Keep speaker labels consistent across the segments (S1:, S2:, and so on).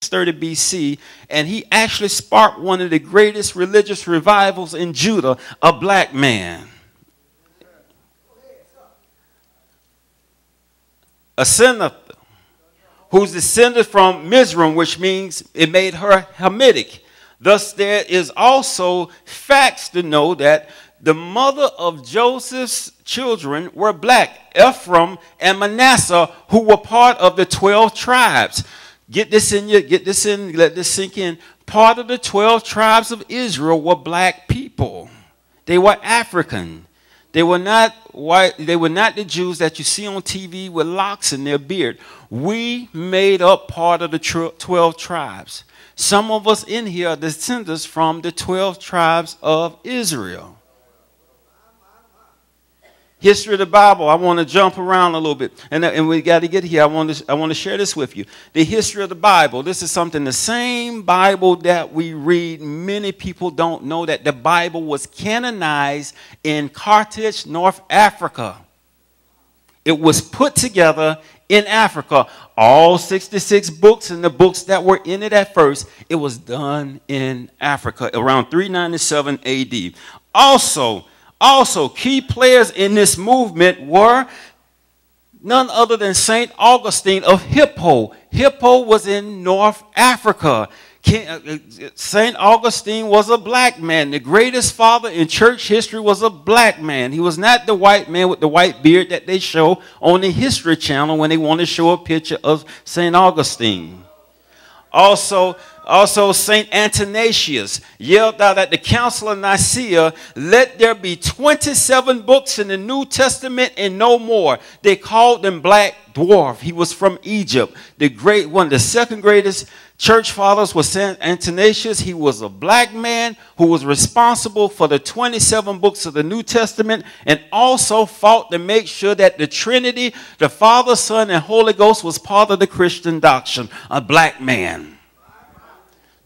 S1: 630 BC, and he actually sparked one of the greatest religious revivals in Judah, a black man. A senator who's descended from Mizraim, which means it made her Hamitic. Thus, there is also facts to know that the mother of Joseph's children were black, Ephraim and Manasseh, who were part of the 12 tribes. Get this in, let this sink in. Part of the 12 tribes of Israel were black people. They were African. They were not white. They were not the Jews that you see on TV with locks in their beard. We made up part of the 12 tribes. Some of us in here are descendants from the 12 tribes of Israel. History of the Bible. I want to jump around a little bit, and we got to get here. I want to share this with you. The history of the Bible. This is something, the same Bible that we read. Many people don't know that the Bible was canonized in Carthage, North Africa. It was put together in Africa. All 66 books and the books that were in it at first, it was done in Africa around 397 AD. Also, key players in this movement were none other than St. Augustine of Hippo. Hippo was in North Africa. St. Augustine was a black man. The greatest father in church history was a black man. He was not the white man with the white beard that they show on the History Channel when they want to show a picture of St. Augustine. Also, St. Athanasius yelled out at the Council of Nicaea, "Let there be 27 books in the New Testament and no more." They called him Black Dwarf. He was from Egypt. One of the second greatest church fathers was St. Athanasius. He was a black man who was responsible for the 27 books of the New Testament, and also fought to make sure that the Trinity, the Father, Son, and Holy Ghost, was part of the Christian doctrine. A black man.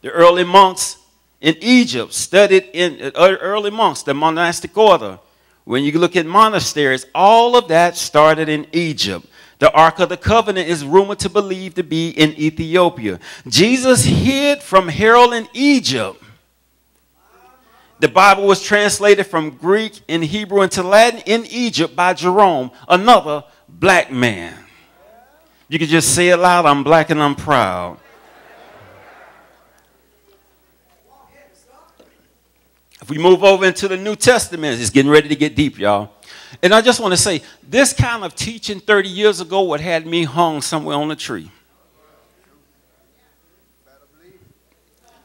S1: The early monks in Egypt studied early monks, the monastic order. When you look at monasteries, all of that started in Egypt. The Ark of the Covenant is rumored to believe to be in Ethiopia. Jesus hid from Herod in Egypt. The Bible was translated from Greek and Hebrew into Latin in Egypt by Jerome, another black man. You can just say it loud, "I'm black and I'm proud." If we move over into the New Testament, it's getting ready to get deep, y'all. And I just want to say, this kind of teaching 30 years ago would have had me hung somewhere on a tree.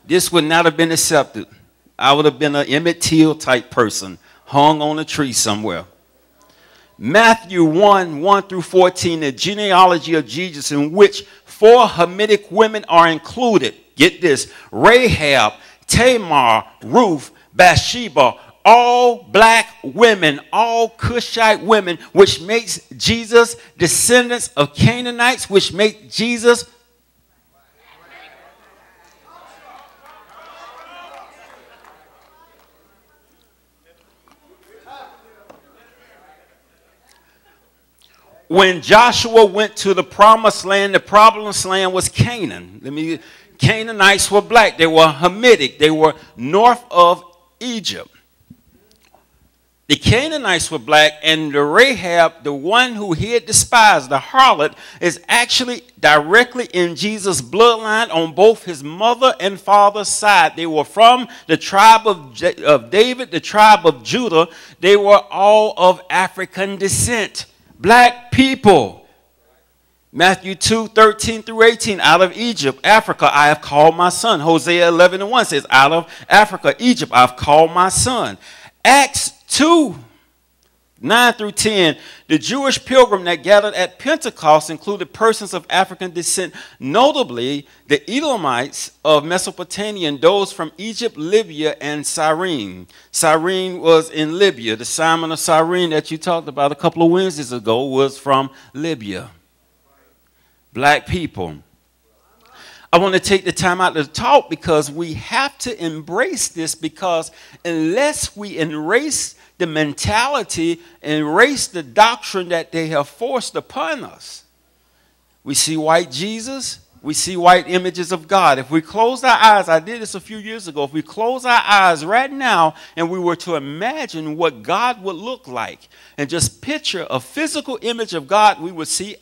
S1: This would not have been accepted. I would have been an Emmett Till type person, hung on a tree somewhere. Matthew 1 through 14, the genealogy of Jesus, in which 4 Hamitic women are included. Get this: Rahab, Tamar, Ruth, Bathsheba, all black women, all Cushite women, which makes Jesus descendants of Canaanites, which make Jesus when Joshua went to the promised land was Canaan. Canaanites were black. They were Hamitic. They were north of Egypt. The Canaanites were black, and the Rahab, the one who hid the spies, the harlot, is actually directly in Jesus' bloodline on both his mother and father's side. They were from the tribe of David, the tribe of Judah. They were all of African descent. Black people. Matthew 2:13 through 18, out of Egypt, Africa, I have called my son. Hosea 11:1 says, out of Africa, Egypt, I've called my son. Acts 2:9 through 10, the Jewish pilgrim that gathered at Pentecost included persons of African descent, notably the Edomites of Mesopotamia and those from Egypt, Libya, and Cyrene. Cyrene was in Libya. The Simon of Cyrene that you talked about a couple of Wednesdays ago was from Libya. Black people. I want to take the time out to talk because we have to embrace this, because unless we embrace the mentality, embrace the doctrine that they have forced upon us. We see white Jesus, we see white images of God. If we close our eyes, I did this a few years ago, if we close our eyes right now and we were to imagine what God would look like and just picture a physical image of God, we would see